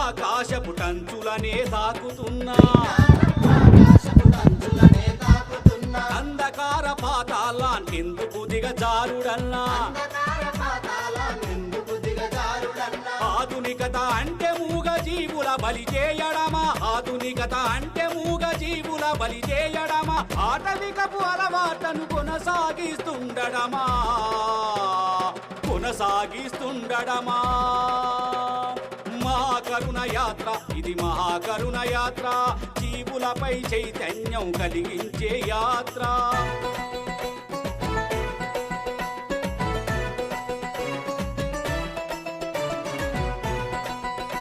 ఆకాశపు టంచులనే తాకుతున్నా అంధకార పాతాళానికెందుకు దిగజారుడన్నా ఆధునికత అంటే మూగ జీవుల బలి చేయడమా ఆధునికత అంటే మూగ జీవుల బలి చేయడమా ఆటవికపు అలవాటను కొనసాగిస్తుండడమా మహాకరుణ యాత్ర ఇది మహాకరుణ యాత్ర జీవులపై చైతన్యం కలిగించే యాత్ర